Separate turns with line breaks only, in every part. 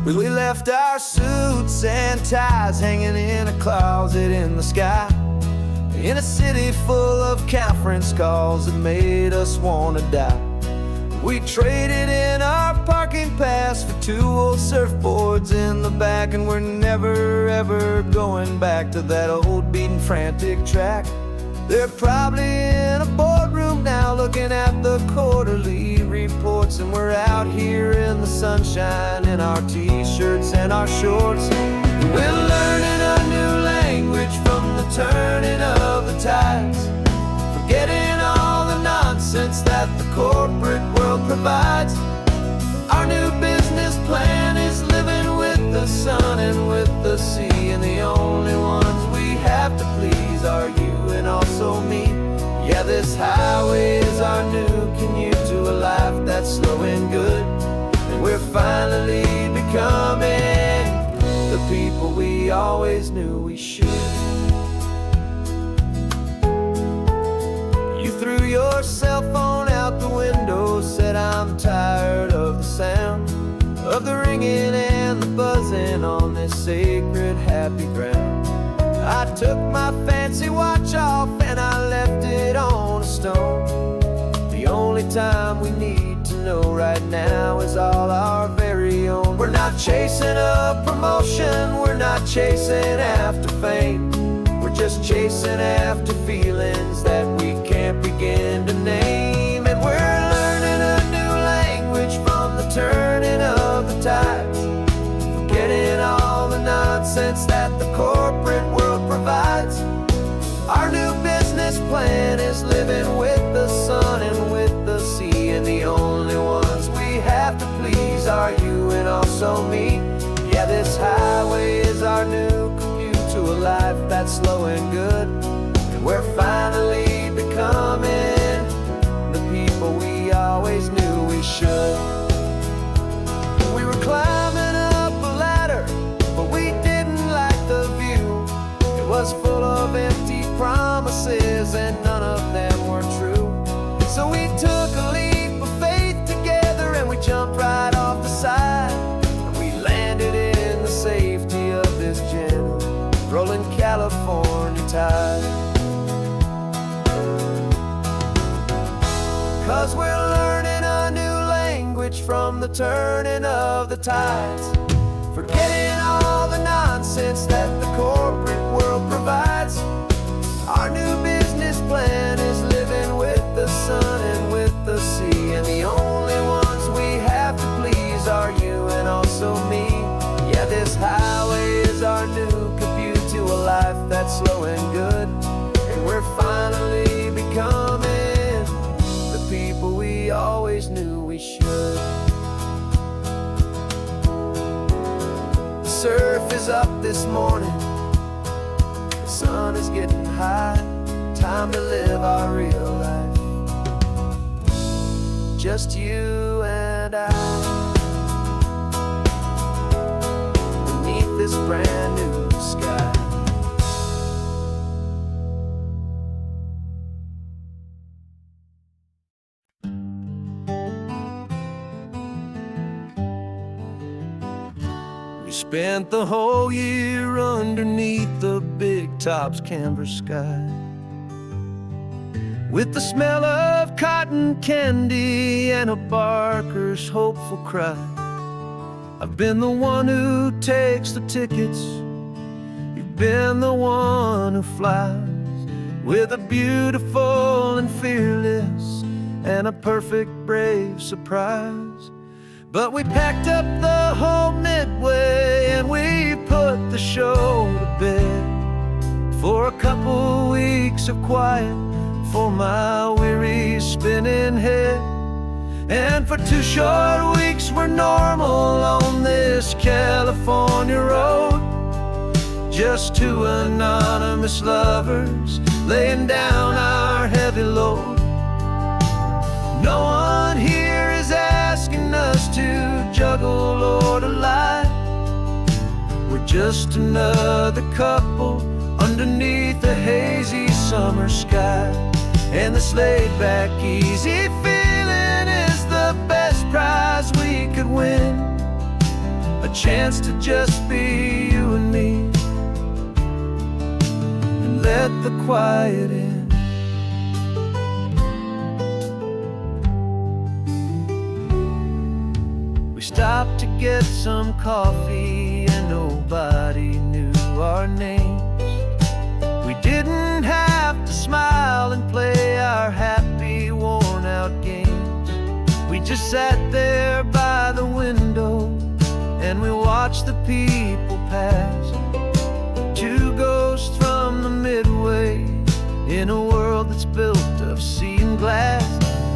We left our suits and ties hanging in a closet in the sky, in a city full of conference calls that made us wanna die. We traded in our parking pass for 2 old surfboards in the back, and we're never ever going back to that old beaten frantic track. They're probably in a boardroom now looking at the quarterly reports, and we're out here in the sunshine in our t-shirts and our shorts. We're learning a new language from the turning of the tides, forgetting all the nonsense that the corporate world provides. Our new business plan is living with the sun and with the sea, and the only ones we have to please are you and also me. Yeah, this highway is our new commute to a life that's slow and good, and we're finally becoming the people we always knew we should. You threw your cell phone out the window, said I'm tired of the sound of the ringing and the buzzing on this sacred happy ground. I took my fancy watch off and I left it on a stone. The only time we need to know right now is all our very own. We're not chasing a promotion, we're not chasing after fame, we're just chasing after feelings that we can't begin to name. And we're learning a new language from the turning of the tides, forgetting all the nonsense that the corporate world provides. Our new business plan is living with the sun and with the sea, and the only ones we have to please are you and also me. Yeah, this highway is our new commute to a life that's slow and good, and we're finally becoming the people we always knew we should. We were climbing up a ladder, but we didn't like the view. It was full of empty promises and none of them were true. So we took a leap of faith together and we jumped right off the side, and we landed in the safety of this gentle rolling California tide. 'Cause we're learning a new language from the turning of the tides, forgetting all the nonsense that the corporate world provides. Our new business plan is living with the sun and with the sea, and the only ones we have to please are you and also me. Yeah, this highway is our new commute to a life that's slow and good, and we're finally becoming the people we always knew we should. The surf is up this morning, the sun is getting high, time to live our real life, just you and I, beneath this brand new sky. We spent the whole year underneath the big top's canvas sky, with the smell of cotton candy and a barker's hopeful cry. I've been the one who takes the tickets, you've been the one who flies, with a beautiful and fearless and a perfect brave surprise. But we packed up the whole Midway and we put the show to bed, for a couple weeks of quiet for my weary spinning head. And for 2 short weeks we're normal on this California road, just 2 anonymous lovers laying down our heavy load. No one here is asking us to juggle or to lie, we're just another couple underneath a hazy summer sky. And this laid-back, easy feeling is the best prize we could win, a chance to just be you and me, and let the quiet in. We stopped to get some coffee and nobody knew our names. We didn't have to smile and play our happy, worn-out games. We just sat there by the window and we watched the people pass. Two ghosts from the Midway in a world that's built of sea and glass.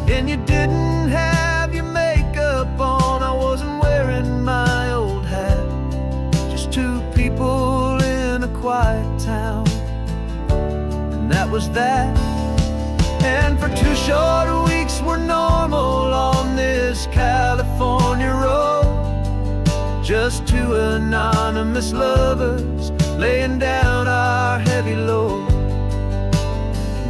And you didn't have your makeup on, I wasn't wearing my old hat. Just two people in a quiet town, and that was that. And for 2 short weeks we're normal on this California road, just two anonymous lovers laying down our heavy load.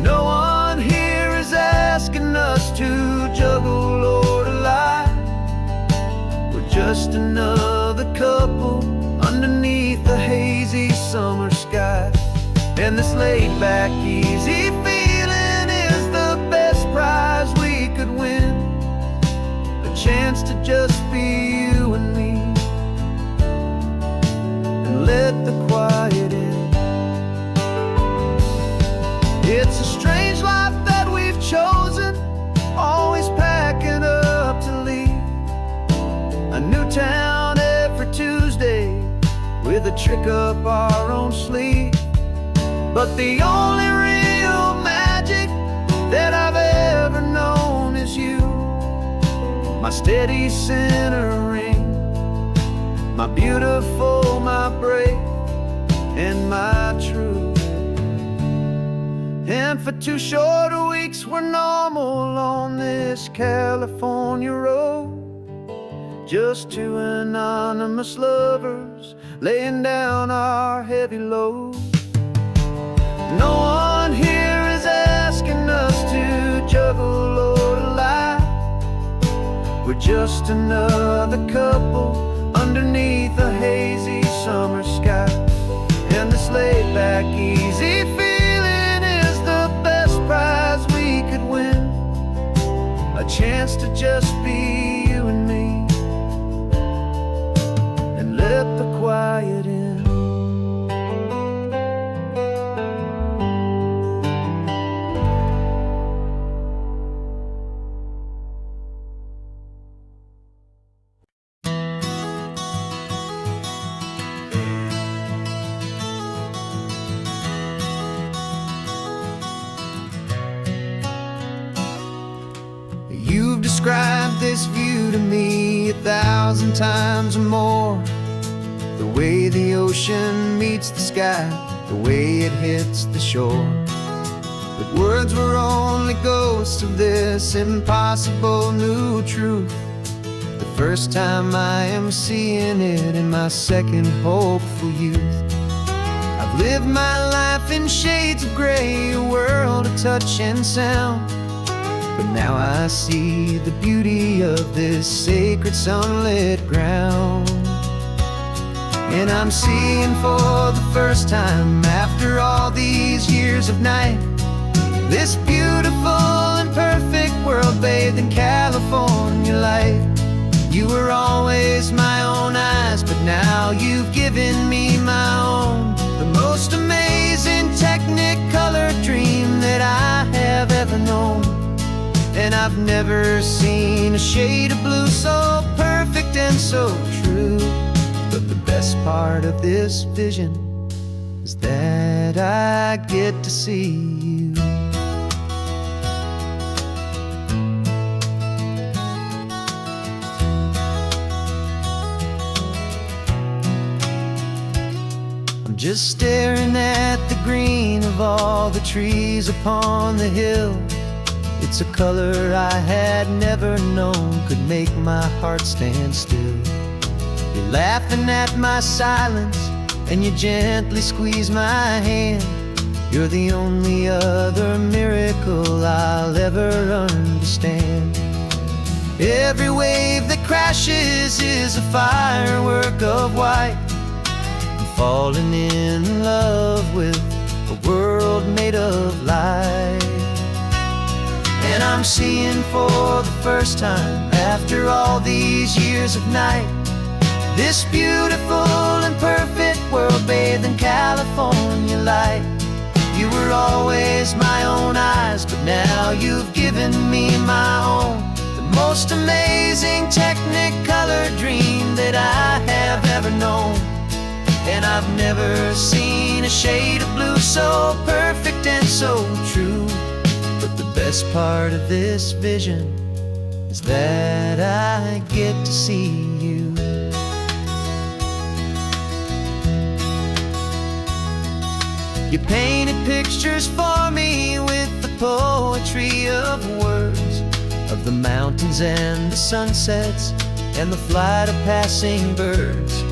No one here is asking us to juggle or to lie. We're just another couple underneath the hazy summer sky. And this laid-back, easy feeling is the best prize we could win, a chance to just be you and me, and let the quiet in. It's a strange life that we've chosen, always packing up to leave. A new town every Tuesday with a trick up our own sleeve. But the only real magic that I've ever known is you, my steady centering, my beautiful, my brave, and my true. And for 2 short weeks we're normal on this California road, just two anonymous lovers laying down our heavy load. No one here is asking us to juggle or to lie. We're just another couple underneath a hazy summer sky. And this laid-back, easy feeling is the best prize we could win, a chance to just be you and me, and let the quiet in. You've described this view to me 1,000 times or more, the way the ocean meets the sky, the way it hits the shore. But words were only ghosts of this impossible new truth. The first time I am seeing it in my second hopeful youth. I've lived my life in shades of gray, a world of touch and sound. But now I see the beauty of this sacred sunlit ground. And I'm seeing for the first time after all these years of night, this beautiful and perfect world bathed in California light. You were always my own eyes, but now you've given me my own, the most amazing technicolor dream that I have ever known. And I've never seen a shade of blue so perfect and so true. But the best part of this vision is that I get to see you. I'm just staring at the green of all the trees upon the hill. It's a color I had never known could make my heart stand still. You're laughing at my silence and you gently squeeze my hand. You're the only other miracle I'll ever understand. Every wave that crashes is a firework of white. I'm falling in love with a world made of light. And I'm seeing for the first time, after all these years of night, this beautiful and perfect world bathed in California light. You were always my own eyes, but now you've given me my own. The most amazing technicolor dream that I have ever known. And I've never seen a shade of blue so perfect and so true. But the best part of this vision is that I get to see you. You painted pictures for me with the poetry of words, of the mountains and the sunsets and the flight of passing birds.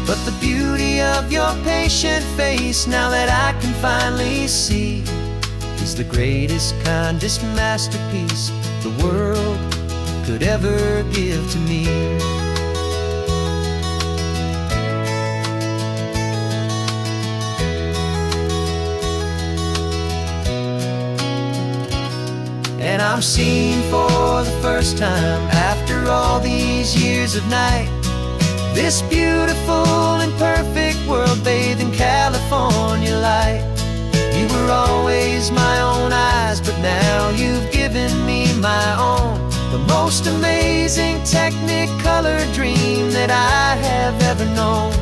But the beauty of your patient face, now that I can finally see, is the greatest, kindest masterpiece the world could ever give to me. And I'm seeing for the first time, after all these years of night, this beautiful and perfect world bathed in California light. You were always my own eyes, but now you've given me my own. The most amazing technicolor dream that I have ever known.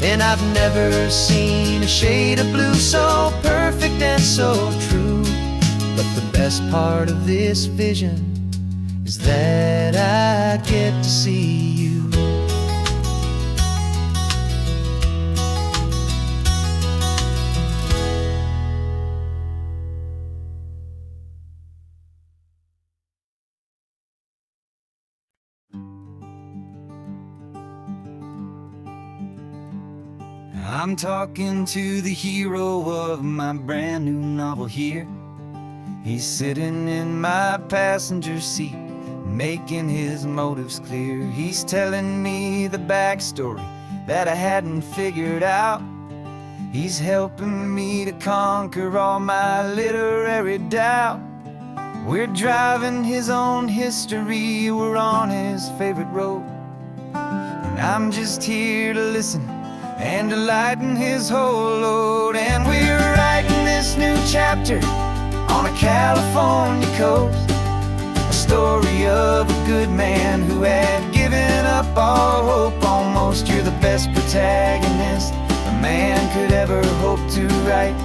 And I've never seen a shade of blue so perfect and so true. But the best part of this vision is that I get to see you. I'm talking to the hero of my brand new novel here. He's sitting in my passenger seat, making his motives clear. He's telling me the backstory that I hadn't figured out. He's helping me to conquer all my literary doubt. We're driving his own history, we're on his favorite road. And I'm just here to listen and to lighten his whole load. And we're writing this new chapter on a California coast, a story of a good man who had given up all hope almost. You're the best protagonist a man could ever hope to write.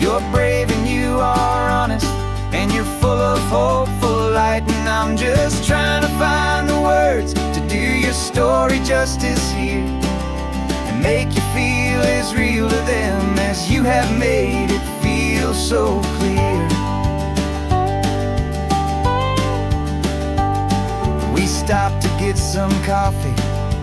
You're brave and you are honest, and you're full of hopeful light. And I'm just trying to find the words to do your story justice here, and make you feel as real to them as you have made it feel so clear. We stopped to get some coffee,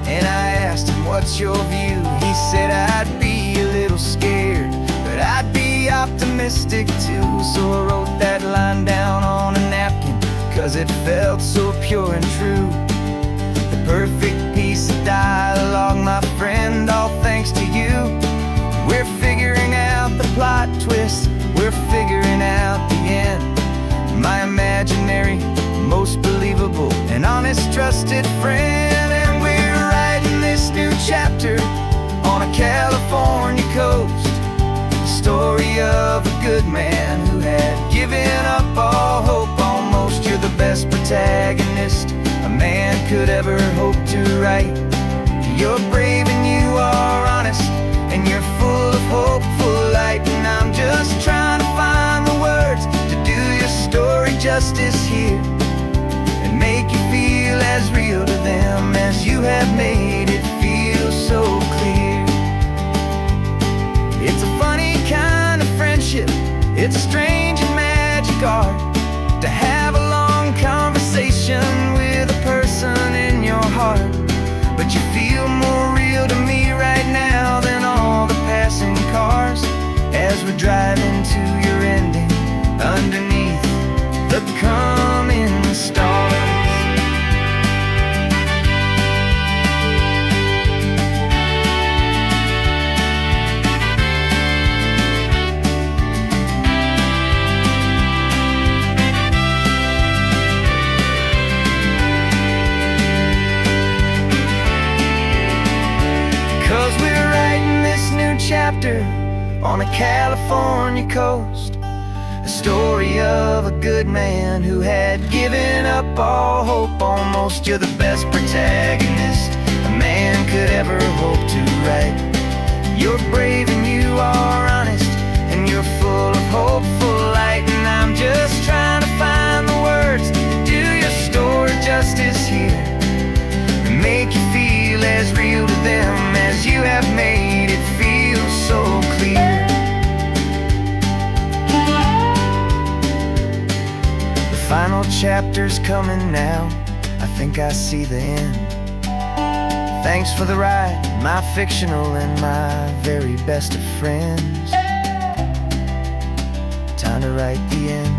and I asked him, what's your view? He said, I'd be a little scared, but I'd be optimistic too. So I wrote that line down on a napkin, 'cause it felt so pure and true. The perfect piece of dialogue, my friend, all thanks to you. We're figuring out the plot twist, we're figuring out the end. My imaginary, most believable and honest trusted friend. And we're writing this new chapter on a California coast, the story of a good man who had given up all hope almost. You're the best protagonist a man could ever hope to write. You're brave and you are honest, and you're full of hopeful light. And I'm just trying to find the words to do your story justice here, and make you feel as real to them as you have made it feel so clear. It's a funny kind of friendship, it's strange and magic art to have a long conversation with a person in your heart. But you feel more real to me right now than all the passing cars, as we're driving to your ending underneath the coming stars. California coast, a story of a good man who had given up all hope almost. You're the best protagonist a man could ever hope to write. You're brave and you are honest, and you're full of hopeful light. And I'm just trying to find the words to do your story justice here, and make you feel as real to them as you have made it feel so clear. The final chapter's coming now, I think I see the end. Thanks for the ride, my fictional and my very best of friends. Time to write the end.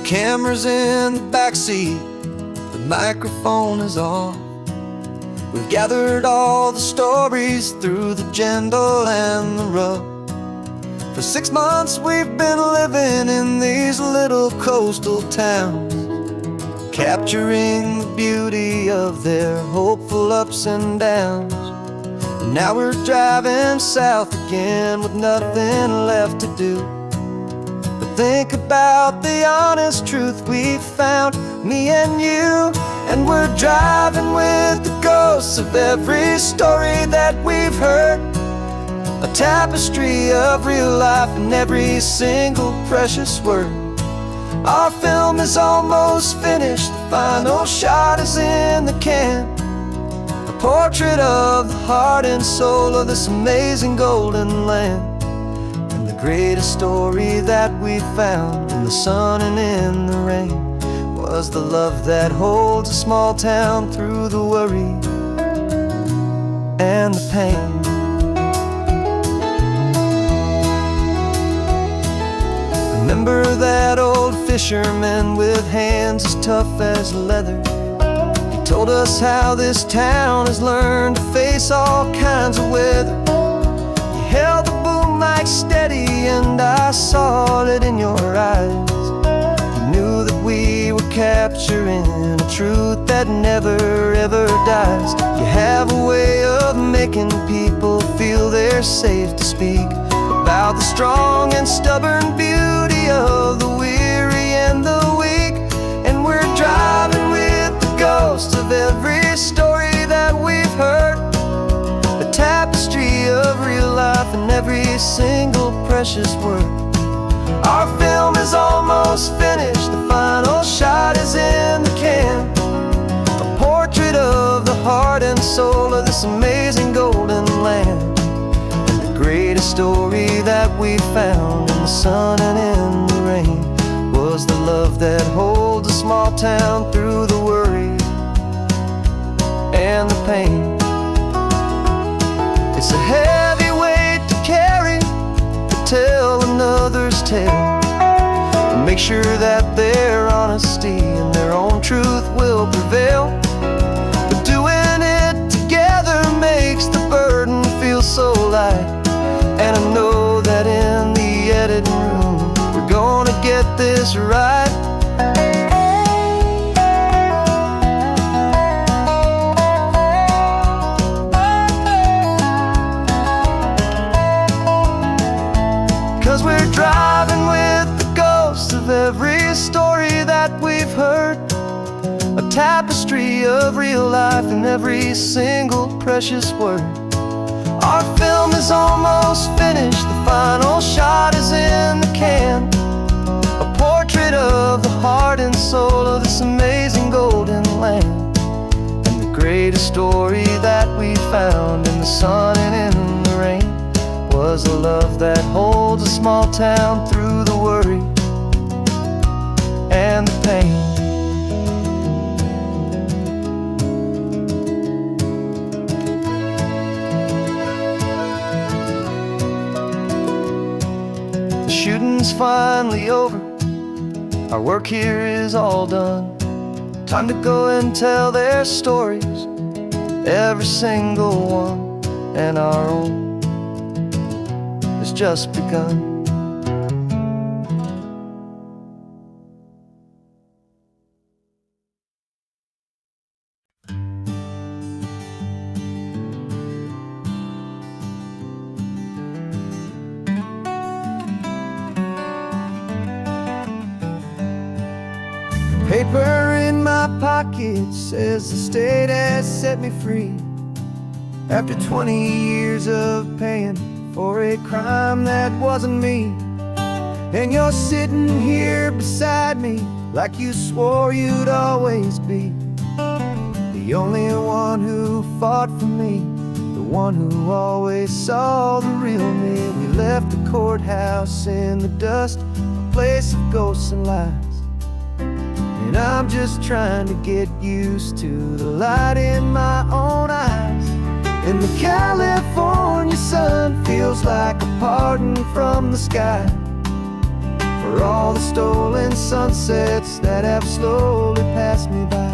Camera's in the backseat, the microphone is on. We've gathered all the stories through the gentle and the rough. For 6 months we've been living in these little coastal towns, capturing the beauty of their hopeful ups and downs. And now we're driving south again with nothing left to do. Think about the honest truth we found, me and you. And we're driving with the ghosts of every story that we've heard, a tapestry of real life in every single precious word. Our film is almost finished, the final shot is in the can, a portrait of the heart and soul of this amazing golden land. The greatest story that we found in the sun and in the rain was the love that holds a small town through the worry and the pain. Remember that old fisherman with hands as tough as leather? He told us how this town has learned to face all kinds of weather. He held the boom mic steady and I saw it in your eyes. You knew that we were capturing a truth that never ever dies. You have a way of making people feel they're safe to speak about the strong and stubborn beauty of the weary and the weak. And we're driving with the ghosts of every story that we've heard, a tapestry of real life in every single precious word. Our film is almost finished, the final shot is in the can, a portrait of the heart and soul of this amazing golden land. And the greatest story that we found in the sun and in the rain was the love that holds a small town through the worry and the pain. It's a heavy weight to carry, to tell another's tale, and make sure that their honesty and their own truth will prevail. But doing it together makes the burden feel so light. And I know that in the editing room we're gonna get this right. 'Cause we're driving with the ghosts of every story that we've heard, a tapestry of real life in every single precious word. Our film is almost finished, the final shot is in the can, a portrait of the heart and soul of this amazing golden land. And the greatest story that we found in the sun and in the rain was a love that holds a small town through the worry and the pain. The shooting's finally over, our work here is all done. Time to go and tell their stories, every single one, and our own. just begun. Paper in my pocket says the state has set me free after 20 years of paying for a crime that wasn't me. And you're sitting here beside me like you swore you'd always be the only one who fought for me, the one who always saw the real me. We left the courthouse in the dust, a place of ghosts and lies. And I'm just trying to get used to the light in my own eyes. And the California sun feels like a pardon from the sky for all the stolen sunsets that have slowly passed me by.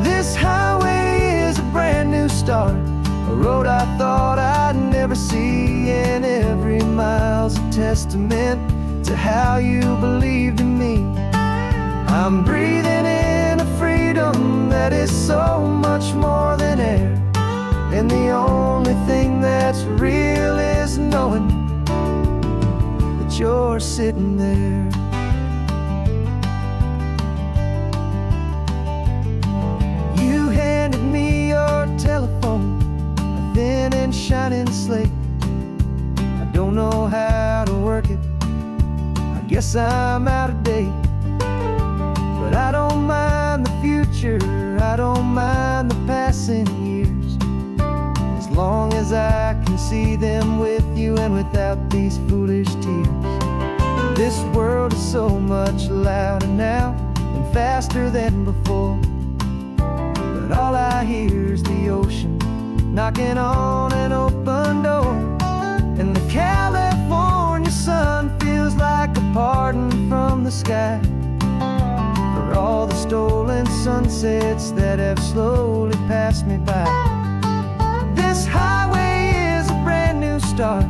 This highway is a brand new start, a road I thought I'd never see, and every mile's a testament to how you believed in me. I'm breathing in a freedom that is so much more than air, and the only thing that's real is knowing that you're sitting there. You handed me your telephone, a thin and shining slate. I don't know how to work it, I guess I'm out of date. But I don't mind the future, I don't mind the passing years, as long as I can see them with you and without these foolish tears. This world is so much louder now and faster than before, but all I hear is the ocean knocking on an open door. And the California sun feels like a pardon from the sky for all the stolen sunsets that have slowly passed me by. This highway is a brand new start,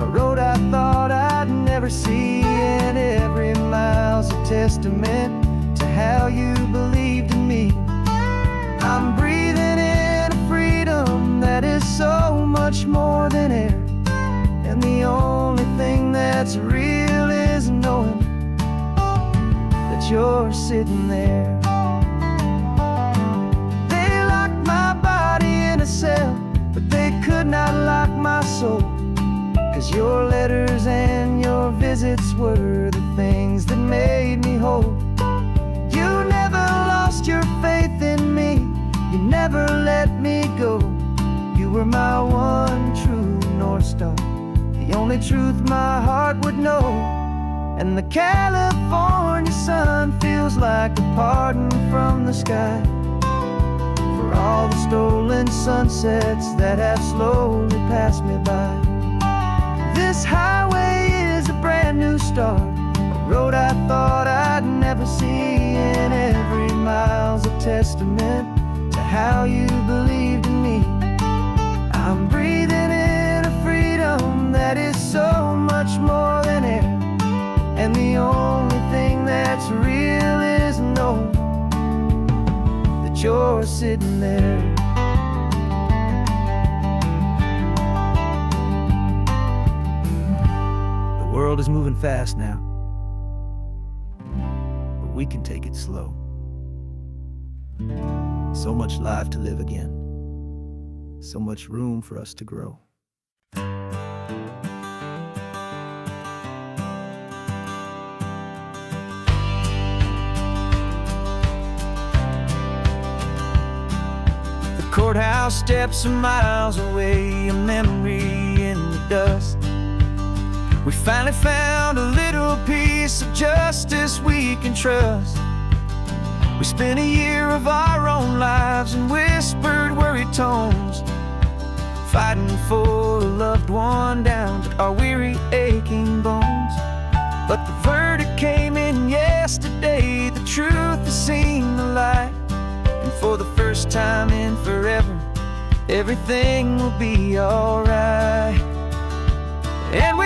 a road I thought I'd never see, and every mile's a testament to how you believed in me. I'm breathing in a freedom that is so much more than air, and the only thing that's real is knowing that you're sitting there. They locked my body in a cell, but they could not lock my soul, 'cause your letters and your visits were the things that made me whole. You never lost your faith in me, you never let me go. You were my one true North Star, the only truth my heart would know. And the California sun feels like a pardon from the sky for all the stolen sunsets that have slowly passed me by. This highway is a brand new start, a road I thought I'd never see, and every mile's a testament to how you believed in me. I'm breathing in a freedom that is so much more than air, and the only thing that's real is knowing that you're sitting there. The world is moving fast now, but we can take it slow. So much life to live again, so much room for us to grow. Courthouse steps are miles away, a memory in the dust. We finally found a little piece of justice we can trust. We spent a year of our own lives in whispered, worried tones, fighting for a loved one down to our weary, aching bones. But the verdict came in yesterday, the truth has seen the light. And for the first time in forever, everything will be alright. And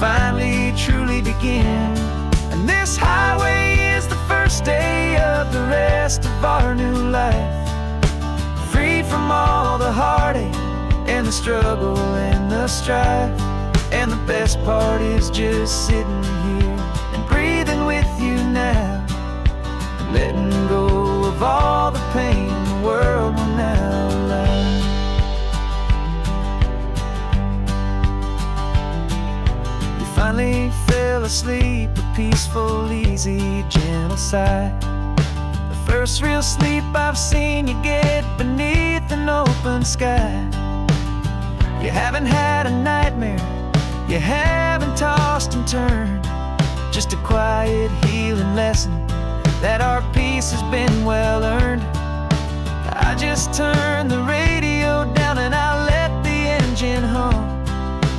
finally truly begin. And this highway is the first day of the rest of our new life, free from all the heartache and the struggle and the strife. And the best part is just sitting here and breathing with you now, and letting go of all the pain the world will now allow. You finally fell asleep, a peaceful, easy, gentle sigh. The first real sleep I've seen you get beneath an open sky. You haven't had a nightmare, you haven't tossed and turned, just a quiet healing lesson that our peace has been well earned. I just turned the radio down and I let the engine hum,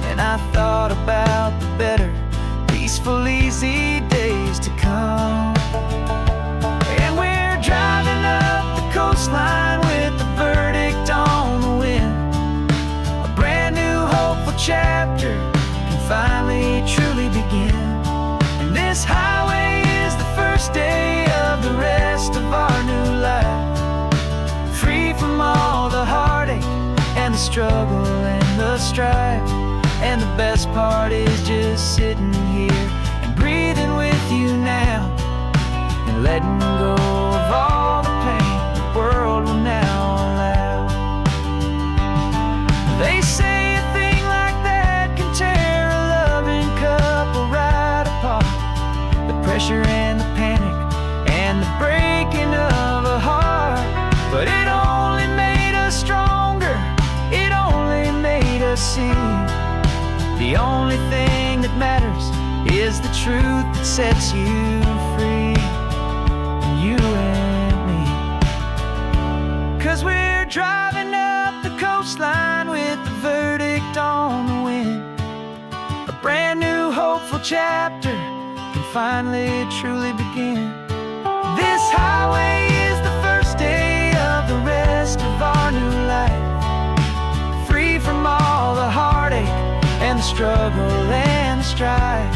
and I thought about the better, peaceful, easy days to come. And we're driving up the coastline with the verdict on the wind. A brand new hopeful chapter can finally truly begin. And this highway is the first day of the rest of our new life, free from all the heartache and the struggle and the strife. And the best part is just sitting here and breathing with you now, and letting go of all the pain the world will now allow. They say a thing like that can tear a loving couple right apart. The pressure and the panic and the breaking of a heart, but it only made us stronger, it only made us see the only thing that matters is the truth that sets you free, you and me. 'Cause we're driving up the coastline with the verdict on the wind. A brand new hopeful chapter can finally truly begin. This highway is the first day of the rest of our new life, free from all the heartache and the struggle and the strife.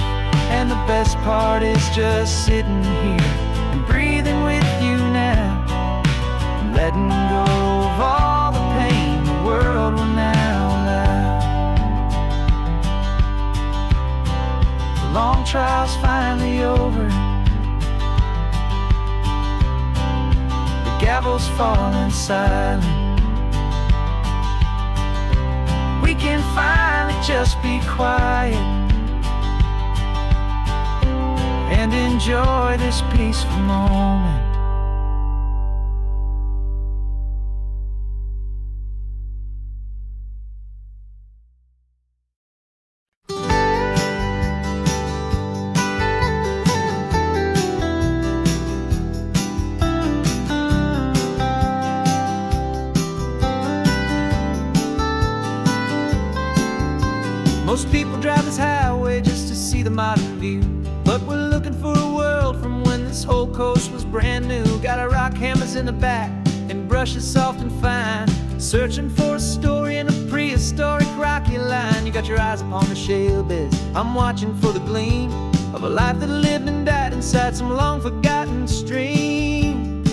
And the best part is just sitting here and breathing with you now, and letting go of all the pain the world will now allow. The long trial's finally over, the gavel's falling silent. We can finally just be quiet and enjoy this peaceful moment. Most people drive this highway just to see the modern view, but we're looking for a world from when this whole coast was brand new. Got our rock hammers in the back and brushes soft and fine, searching for a story in a prehistoric rocky line. You got your eyes upon the shale beds, I'm watching for the gleam of a life that lived and died inside some long forgotten stream.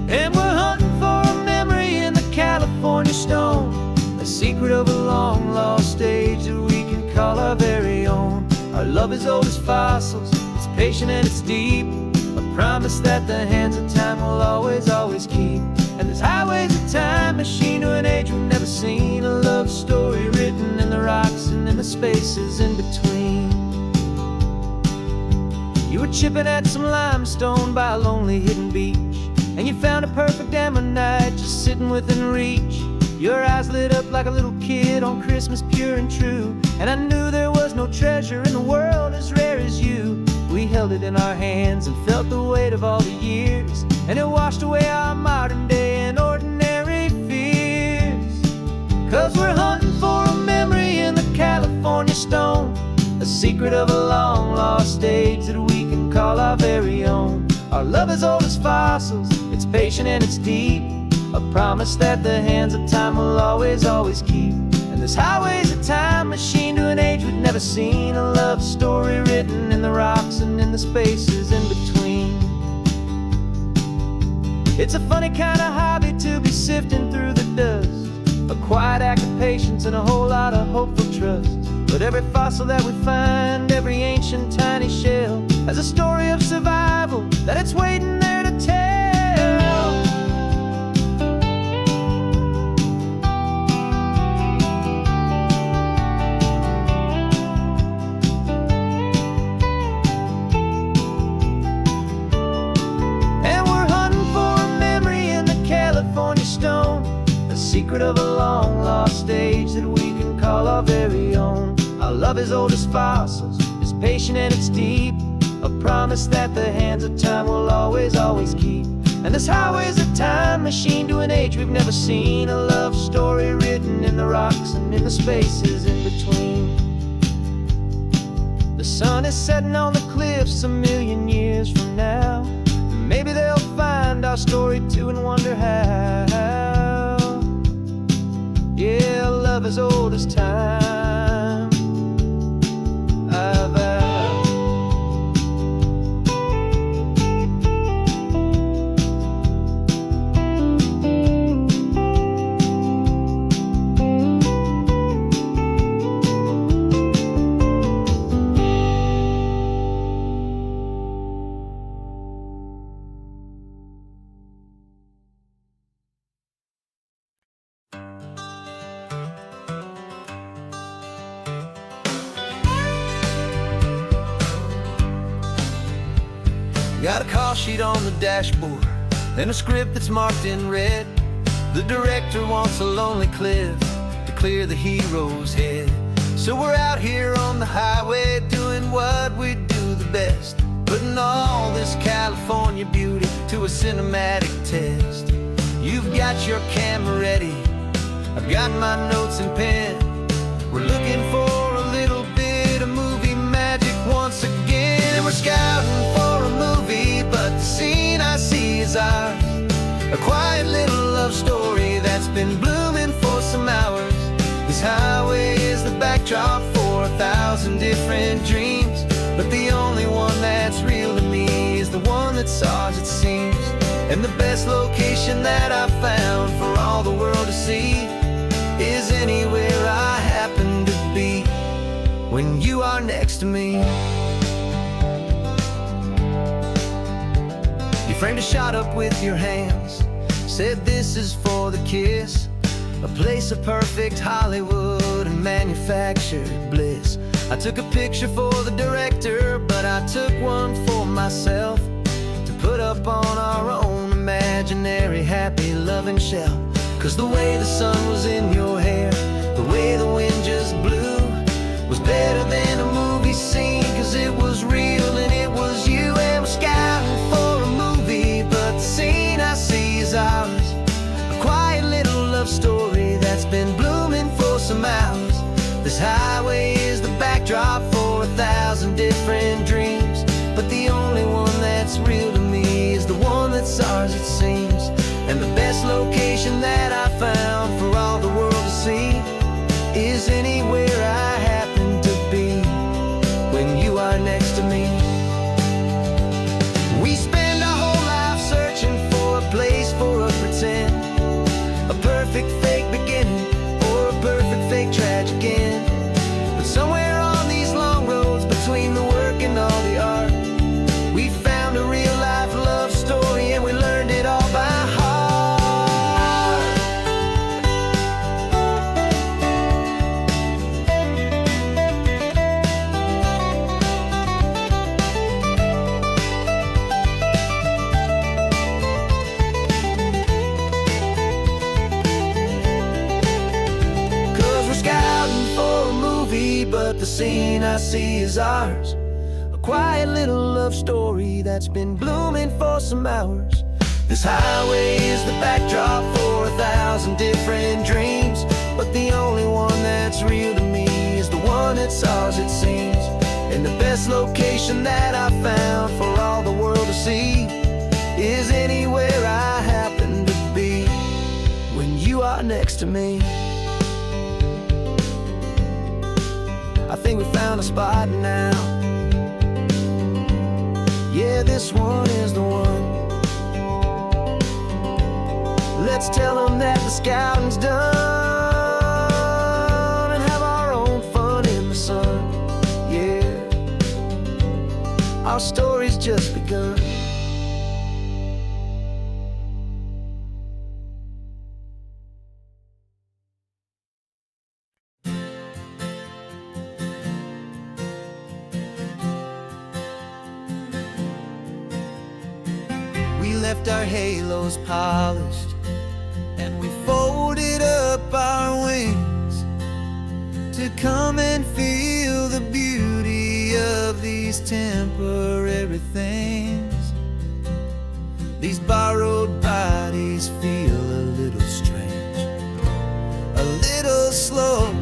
And we're hunting for a memory in the California stone, a secret of a long lost age that we can call our very own. Our love is old as fossils, it's patient and it's deep, a promise that the hands of time will always, always keep. And this highway's a time machine to an age we've never seen, a love story written in the rocks and in the spaces in between. You were chipping at some limestone by a lonely hidden beach, and you found a perfect ammonite just sitting within reach. Your eyes lit up like a little kid on Christmas, pure and true, and I knew there was no treasure in the world as rare as you. We held it in our hands and felt the weight of all the years, and it washed away our modern day and ordinary fears. 'Cause we're hunting for a memory in the California stone, a secret of a long lost age that we can call our very own. Our love is old as fossils, it's patient and it's deep, a promise that the hands of time will always, always keep. And this highway's a time machine to an age we've never seen. A love story written in the rocks and in the spaces in between. It's a funny kind of hobby to be sifting through the dust, a quiet act of patience and a whole lot of hopeful trust. But every fossil that we find, every ancient tiny shell, has a story of survival that it's waiting there to tell. And we're hunting for a memory in the California stone, the secret of a long lost age that we can call our very own. Our love is old as fossils, it's patient and it's deep, a promise that the hands of time will always, always keep. And this highway's a time machine to an age we've never seen, a love story written in the rocks and in the spaces in between. The sun is setting on the cliffs a million years from now. Maybe they'll find our story too and wonder how. Yeah, love is old as time. Got a call sheet on the dashboard and a script that's marked in red. The director wants a lonely cliff to clear the hero's head. So we're out here on the highway doing what we do the best, putting all this California beauty to a cinematic test. You've got your camera ready, I've got my notes and pen. We're looking for a little bit of movie magic once again. And we're scouting for a movie, but the scene I see is ours, a quiet little love story that's been blooming for some hours. This highway is the backdrop for 1,000 different dreams, but the only one that's real to me is the one that's ours, it seems. And the best location that I've found for all the world to see is anywhere I happen to be when you are next to me. You framed a shot up with your hands, said this is for the kiss, a place of perfect Hollywood and manufactured bliss. I took a picture for the director, but I took one for myself to put up on our own imaginary happy loving shelf. Cause the way the sun was in your hair, the way the wind just blew, was better than a movie scene, cause it was real and it was you. And we're scouting for a movie, but the scene I see is ours, a quiet little love story that's been blooming for some hours. This highway is the backdrop for 1,000 different dreams, but the only one that's real to me is the one that's ours, it seems. And the best location that I found for all the world to see is anywhere I happen to be when you are next to me. We spend our whole life searching for a place for a pretend, a perfect fake beginning or a perfect fake tragic end. But somewhere on these long roads between the work and all the art, we found a real life love story and we learned it all by heart. But the scene I see is ours, a quiet little love story that's been blooming for some hours. This highway is the backdrop for 1,000 different dreams, but the only one that's real to me is the one that's ours, it seems. And the best location that I found for all the world to see is anywhere I happen to be when you are next to me. think we found a spot now. Yeah, this one is the one. Let's tell them that the scouting's done and have our own fun in the sun. Yeah, our story's just begun. We left our halos polished and we folded up our wings to come and feel the beauty of these temporary things. These borrowed bodies feel a little strange, a little slow,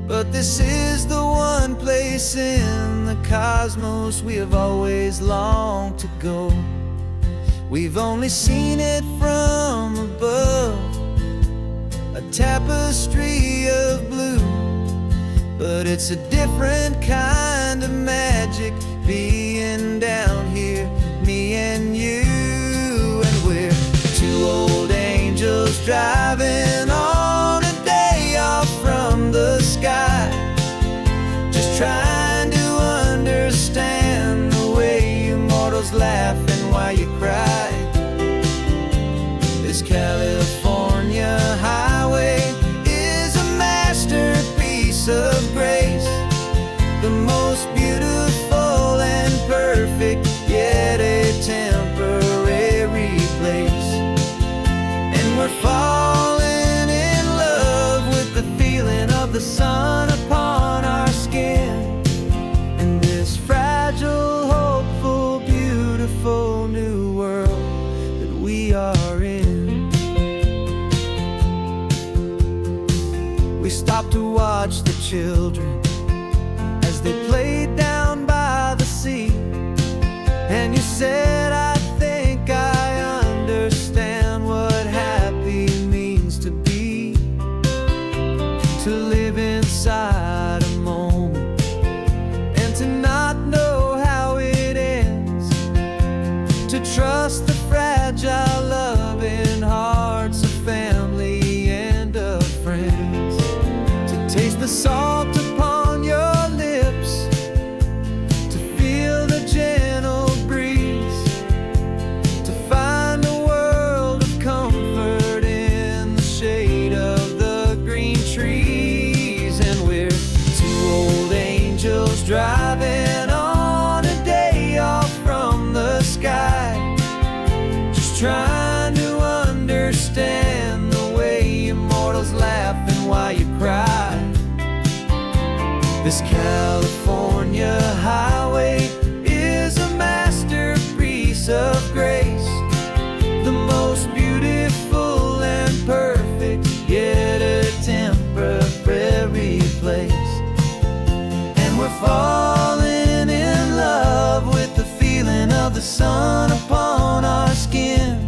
but this is the one place in the cosmos we have always longed to go. We've only seen it from above, a tapestry of blue, but it's a different kind of magic being down here, me and you. And we're two old angels driving on a day off from the sky, just trying to understand the way you mortals laugh and why you cry. This California highway is a masterpiece of grace, the most beautiful and perfect, yet a temporary place. And we're falling in love with the feeling of the sun upon our skin, in this fragile, hopeful, beautiful new world that we are in. We stopped to watch the children as they played down by the sea, and you said, I think I understand what happy means to be, to live inside a moment and to not know how it ends, to trust the fragile loving hearts of family and of friends, to taste the salt upon your lips, to feel the gentle breeze, to find a world of comfort in the shade of the green trees. And we're two old angels driving on a day off from the sky, just trying to understand the way you mortals laugh and why you cry. This California highway is a masterpiece of grace, the most beautiful and perfect, yet a temporary place. And we're falling in love with the feeling of the sun upon our skin,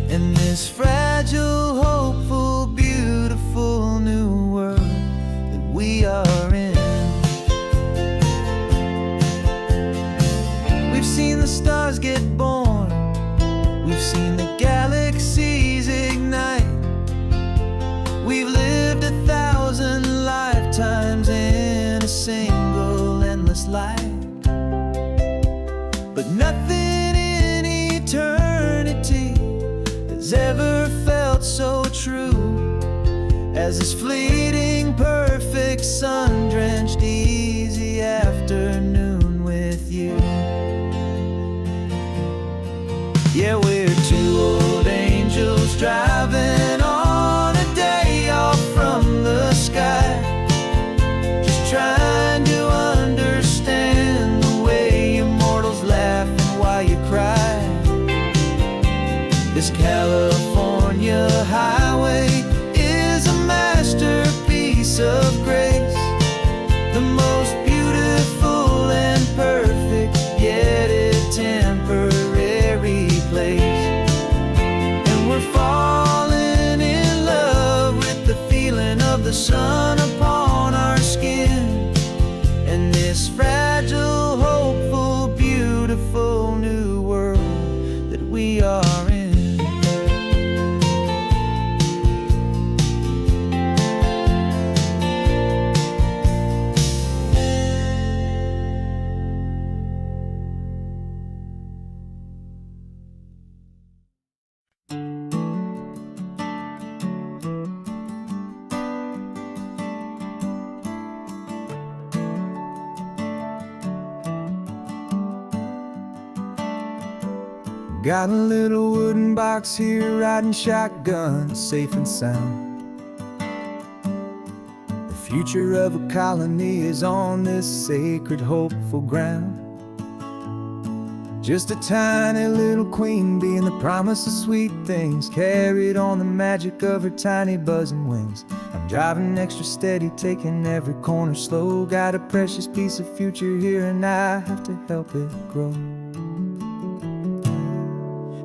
in this fragile, hopeful, beautiful new world that we are in. We've seen the stars get born, we've seen the galaxies ignite, we've lived 1,000 lifetimes in a single endless life, but nothing in eternity has ever felt so true as this fleeting, perfect, sun-drenched, easy afternoon with you. Yeah, we're two old angels driving on a day off from the sky, just trying to understand the way you mortals laugh and why you cry. This California highway is a masterpiece of grace, the most beautiful and perfect, yet a temporary place. And we're falling in love with the feeling of the sun upon our skin, Got a little wooden box here, riding shotgun, safe and sound. The future of a colony is on this sacred, hopeful ground. Just a tiny little queen bee and the promise of sweet things, carried on the magic of her tiny buzzing wings. I'm driving extra steady, taking every corner slow. Got a precious piece of future here and I have to help it grow.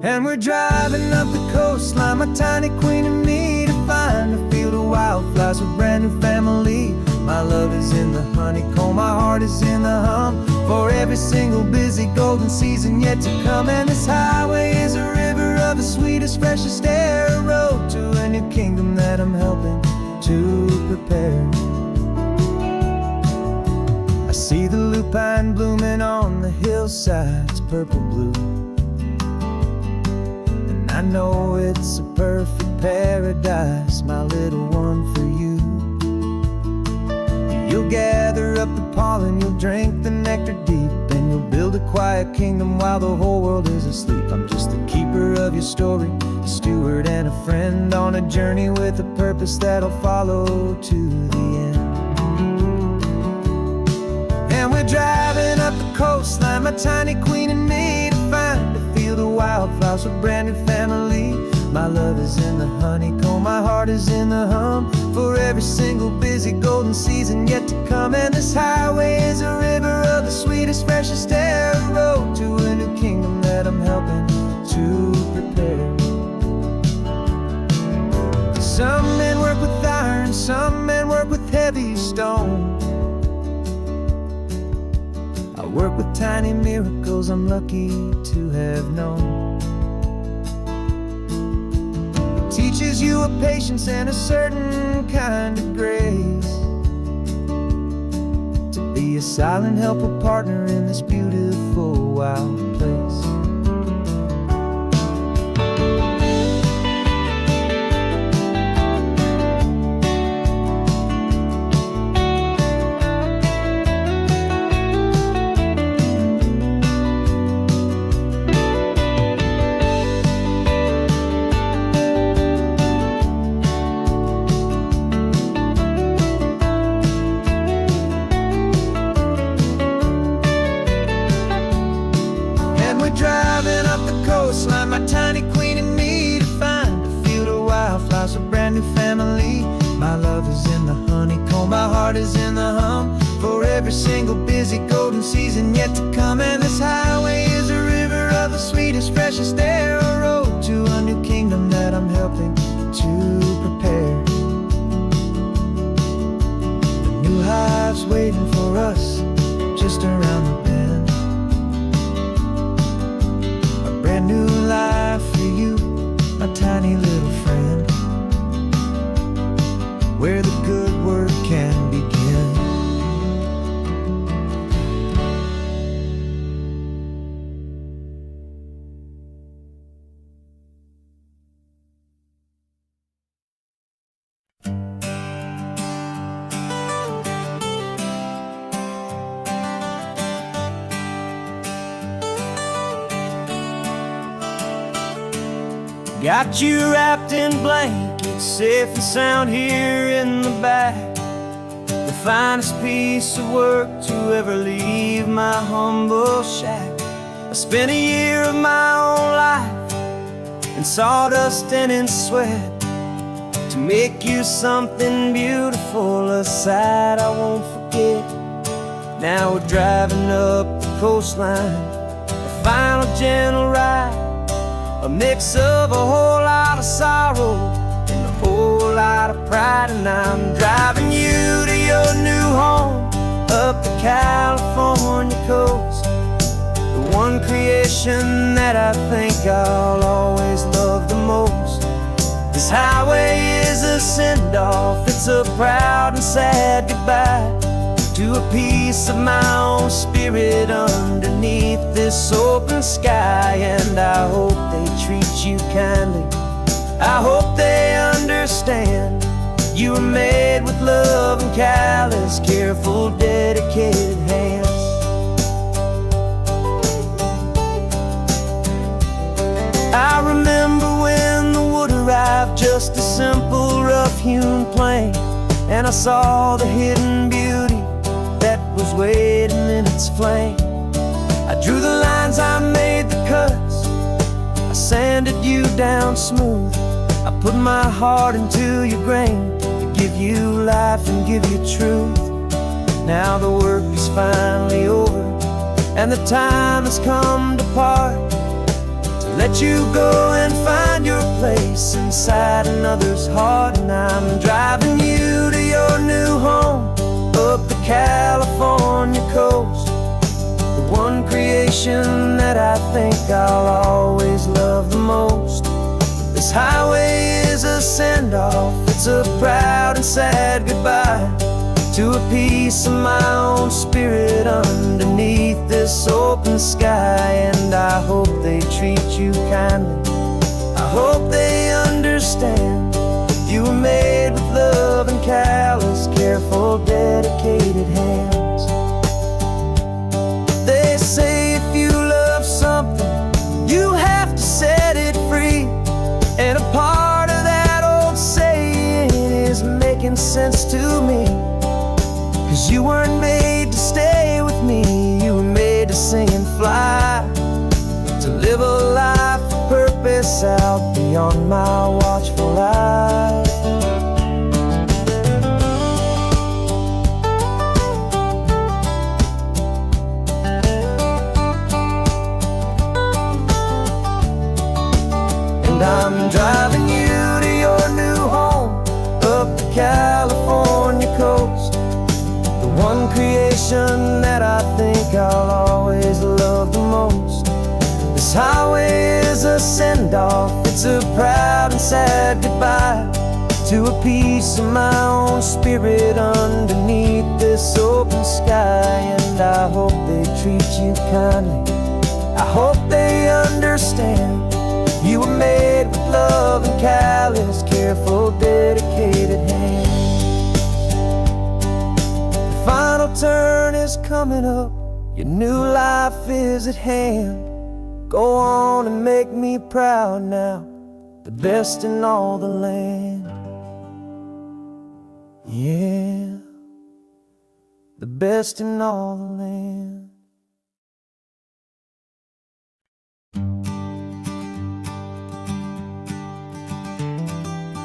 And we're driving up the coastline, my tiny queen and me, to find a field of wildflowers with brand new family. My love is in the honeycomb, my heart is in the hum, for every single busy golden season yet to come. And this highway is a river of the sweetest, freshest air, a road to a new kingdom that I'm helping to prepare. I see the lupine blooming on the hillsides, purple blue, and I know it's a perfect paradise, my little one, for you. You'll gather up the pollen, you'll drink the nectar deep, and you'll build a quiet kingdom while the whole world is asleep. I'm just the keeper of your story, a steward and a friend, on a journey with a purpose that'll follow to the end. And we're driving up the coastline, my tiny queen and me, to find a field of wildflowers with brand new family. My love is in the honeycomb, my heart is in the hum, for every single busy golden season yet to come. And this highway is a river of the sweetest, freshest air, a road to a new kingdom that I'm helping to prepare. Some men work with iron, some men work with heavy stone. I work with tiny miracles I'm lucky to have known. Teaches you a patience and a certain kind of grace, to be a silent, helpful partner in this beautiful, wild place. Driving up the coastline, my tiny queen and me, to find a field of wildflowers, a brand new family. My love is in the honeycomb, my heart is in the hum, for every single busy golden season yet to come. And this highway is a river of the sweetest, freshest air, a road to a new kingdom that I'm helping to prepare. The new hive's waiting for us just around the bend. Brand new life for you, my tiny little friend, where the good work can begin. Got you wrapped in blankets, safe and sound here in the back. The finest piece of work to ever leave my humble shack. I spent a year of my own life in sawdust and in sweat, to make you something beautiful, a sight I won't forget. Now we're driving up the coastline, a final gentle ride, a mix of a whole lot of sorrow and a whole lot of pride. And I'm driving you to your new home, up the California coast, the one creation that I think I'll always love the most. This highway is a send-off, it's a proud and sad goodbye to a piece of my own spirit underneath this open sky. And I hope they treat you kindly, I hope they understand you were made with love and callous, careful, dedicated hands. I remember when the wood arrived, just a simple rough-hewn plank, and I saw the hidden beauty that was waiting in its flame. I drew the lines, I made the cuts, I sanded you down smooth. I put my heart into your grain to give you life and give you truth. Now the work is finally over, and the time has come to part, to let you go and find your place inside another's heart. And I'm driving you to your new home up the California coast, the one creation that I think I'll always love the most. This highway is a send-off, it's a proud and sad goodbye to a piece of my own spirit underneath this open sky. And I hope they treat you kindly, I hope they understand you were made with love and callous, careful, dedicated hands. They say if you love something, you have to set it free, and a part of that old saying is making sense to me. 'Cause you weren't made to stay with me, you were made to sing and fly, to live a life of purpose out beyond my watchful eye. And I'm driving you to your new home up the California coast, one creation that I think I'll always love the most. This highway is a send-off, it's a proud and sad goodbye to a piece of my own spirit underneath this open sky. And I hope they treat you kindly, I hope they understand you were made with love and callous, careful, dedicated hands. Final turn is coming up, your new life is at hand. Go on and make me proud now, the best in all the land. Yeah, the best in all the land.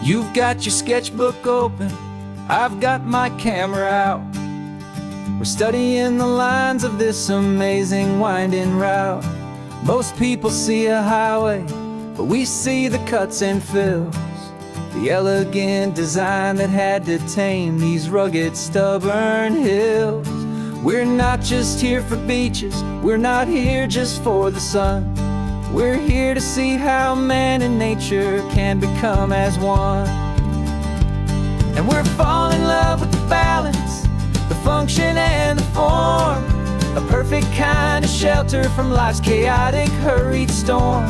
You've got your sketchbook open, I've got my camera out. We're studying the lines of this amazing winding route. Most people see a highway, but we see the cuts and fills, the elegant design that had to tame these rugged, stubborn hills. We're not just here for beaches, we're not here just for the sun. We're here to see how man and nature can become as one. And we're falling in love with the balance, the function and the form, a perfect kind of shelter from life's chaotic, hurried storm.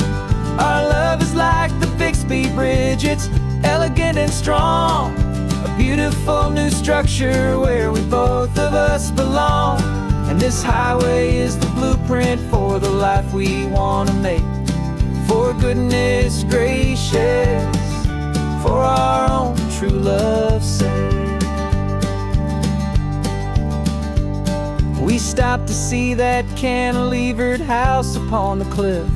Our love is like the Bixby Bridge, it's elegant and strong, a beautiful new structure where we both of us belong. And this highway is the blueprint for the life we want to make, for goodness gracious, for our own true love's sake. We stopped to see that cantilevered house upon the cliff,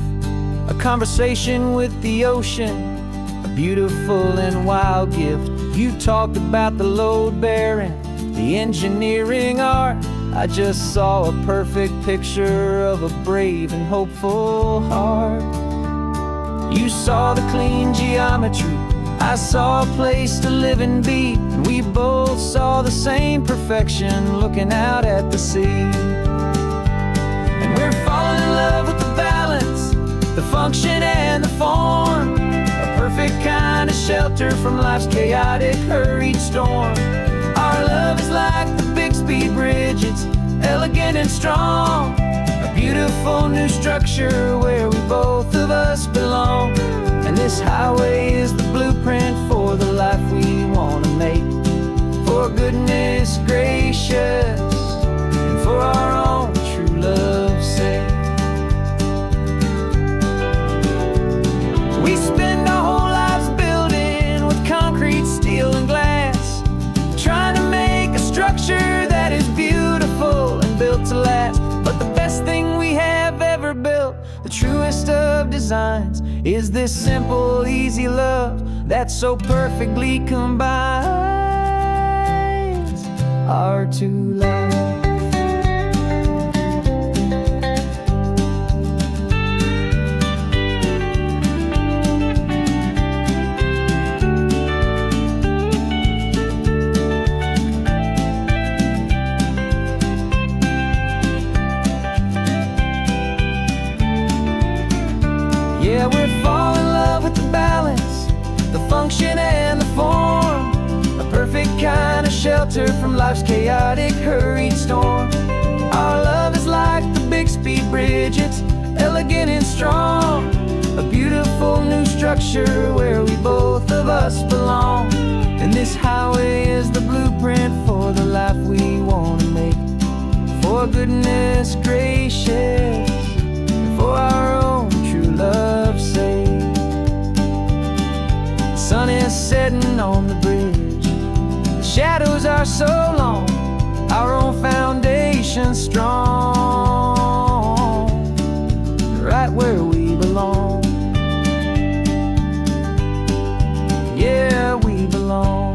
a conversation with the ocean, a beautiful and wild gift. You talked about the load bearing, the engineering art. I just saw a perfect picture of a brave and hopeful heart. You saw the clean geometry, I saw a place to live and be, and we both saw the same perfection looking out at the sea. And we're falling in love with the balance, the function and the form, a perfect kind of shelter from life's chaotic, hurried storm. Our love is like the Bixby Bridge, it's elegant and strong, a beautiful new structure where we both of us belong. And this highway is the blueprint for the life we want to make, for goodness gracious, and for our own true love's sake. designs is this simple, easy love that so perfectly combines our two lives. Yeah, we're falling in love with the balance, the function and the form, a perfect kind of shelter from life's chaotic, hurried storm. Our love is like the Bixby Bridge, it's elegant and strong, a beautiful new structure where we both of us belong. And this highway is the blueprint for the life we want to make. For goodness gracious, for our own true love's sake. The sun is setting on the bridge, the shadows are so long, our own foundation strong, right where we belong. Yeah, we belong.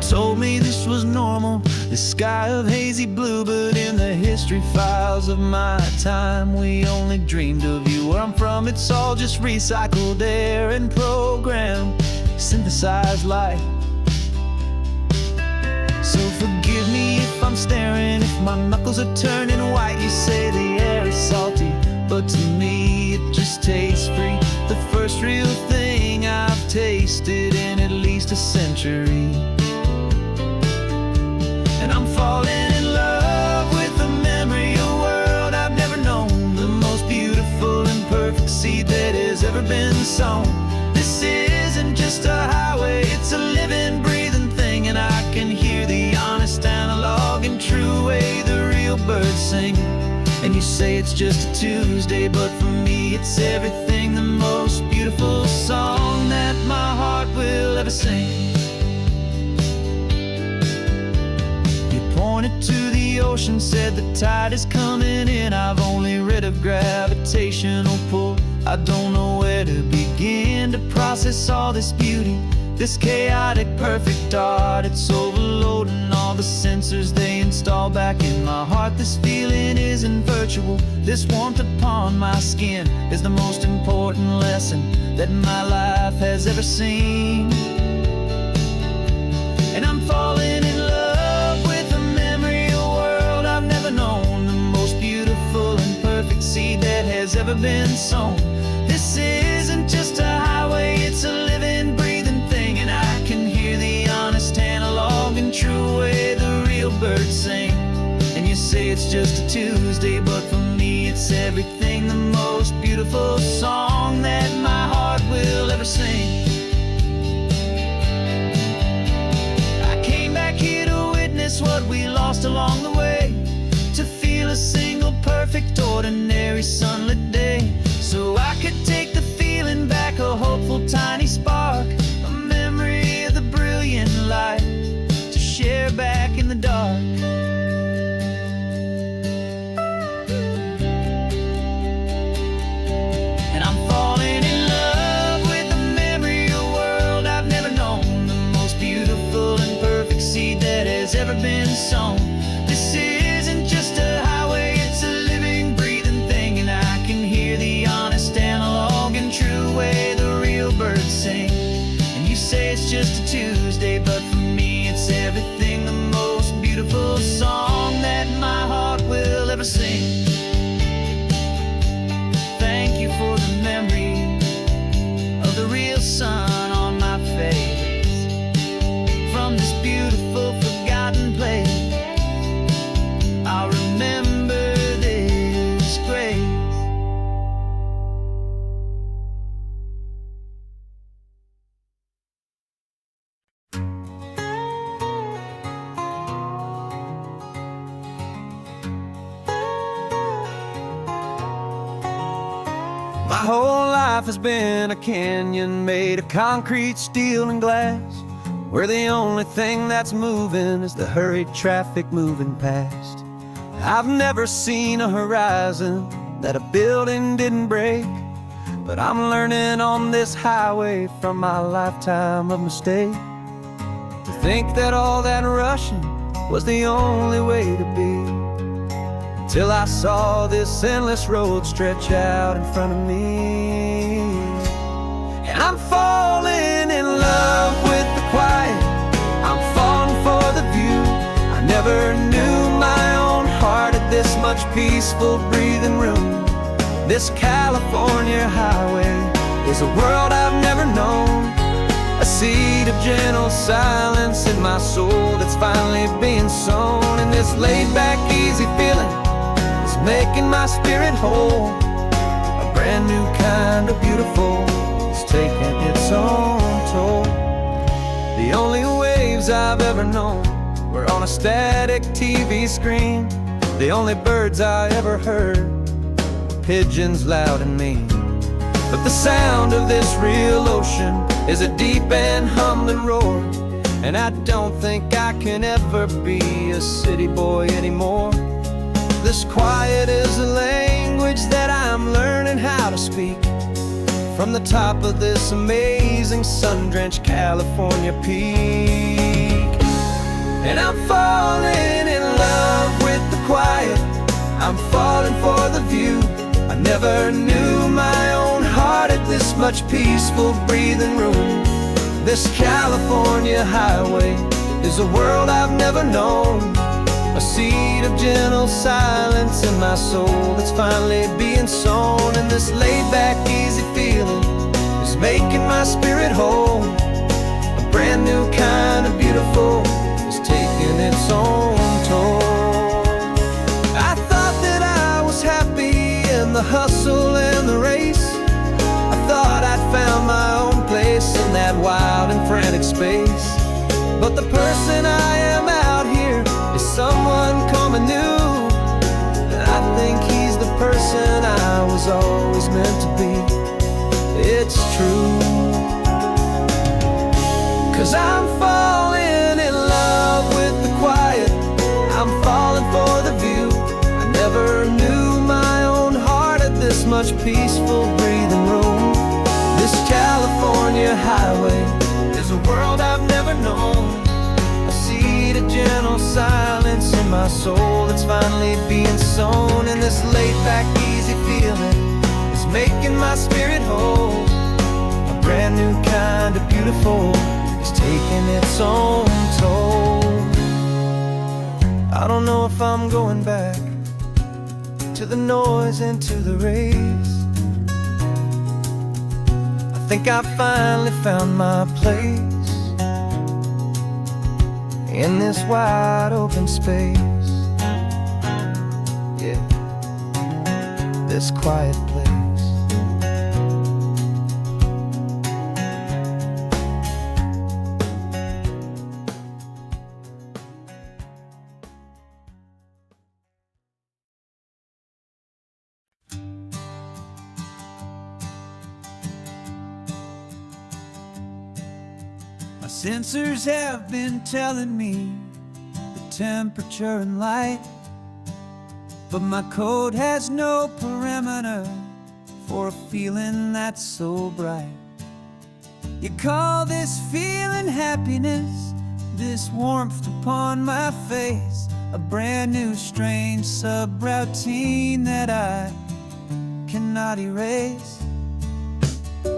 Told me this was normal, this sky of hazy blue, but in the history files of my time, we only dreamed of you. Where I'm from, it's all just recycled air and programmed, synthesized light. So forgive me if I'm staring, if my knuckles are turning white. You say the air is salty, but to me it just tastes free. The first real thing I've tasted in at least a century. And I'm falling in love with the memory of a world I've never known, the most beautiful and perfect seed that has ever been sown. This isn't just a highway, it's a living, breathing thing, and I can hear the honest analog and true way the real birds sing. And you say it's just a Tuesday, but for me it's everything, the most beautiful song that my heart will ever sing. Pointed to the ocean, said the tide is coming in. I've only read of gravitational pull, I don't know where to begin to process all this beauty, this chaotic perfect art. It's overloading all the sensors they install back in my heart. This feeling isn't virtual, this warmth upon my skin is the most important lesson that my life has ever seen. And I'm falling in love with a memory of a world I've never known, the most beautiful and perfect seed that has ever been sown. This isn't just a highway, it's a living, breathing thing, and I can hear the honest analog and true way the real birds sing. And you say it's just a Tuesday, but for me it's everything, the most beautiful song that my heart will ever sing. What we lost along the way, to feel a single perfect ordinary sunlit day, so I could take the feeling back, a hopeful tiny spark, a memory of the brilliant light to share back in the dark. And I'm falling in love with the memory of a world I've never known, the most beautiful and perfect seed that has ever been sown. This isn't just a highway, it's a living, breathing thing, and I can hear the honest analog and true way the real birds sing. And you say it's just a Tuesday, but for me it's everything, the most beautiful song that my heart will ever sing. Thank you for the memory of the real sun on my face, from this beautiful forgotten place. I'll remember this grace.
whole life has been a canyon made of concrete, steel, and glass, where the only thing that's moving is the hurried traffic moving past. I've never seen a horizon that a building didn't break, but I'm learning on this highway from my lifetime of mistake to think that all that rushing was the only way to be, till I saw this endless road stretch out in front of me. And I'm falling in love with the quiet, I'm falling for the view. I never knew my own heart had this much peaceful breathing room. This California highway is a world I've never known, a seed of gentle silence in my soul that's finally being sown. And this laid-back, easy feeling is making my spirit whole. A brand new kind of beautiful is taking its own toll. The only waves I've ever known were on a static TV screen. The only birds I ever heard were pigeons loud and mean. But the sound of this real ocean is a deep and humbling roar, and I don't think I can ever be a city boy anymore. This quiet is a language that I'm learning how to speak from the top of this amazing sun-drenched California peak. And I'm falling in love with the quiet, I'm falling for the view. I never knew my own heart had this much peaceful breathing room. This California highway is a world I've never known, a seed of gentle silence in my soul that's finally being sown. And this laid-back, easy feeling is making my spirit whole. A brand new kind of beautiful is taking its own toll. I thought that I was happy in the hustle and the race. I thought I'd found my own place in that wild and frantic space. But the person I am out here is someone coming new, and I think he's the person I was always meant to be. It's true, 'cause I'm falling in love with the quiet, I'm falling for the view. I never knew my own heart had this much peaceful breathing room. This California highway is a world I've never known, a seed of gentle silence in my soul that's finally being sown. And this laid-back, easy feeling is making my spirit whole. A brand new kind of beautiful is taking its own toll. I don't know if I'm going back to the noise and to the race. I think I finally found my place in this wide open space. Yeah, this quiet place. My sensors have been telling me the temperature and light, but my code has no parameter for a feeling that's so bright. You call this feeling happiness, this warmth upon my face, a brand new strange subroutine that I cannot erase.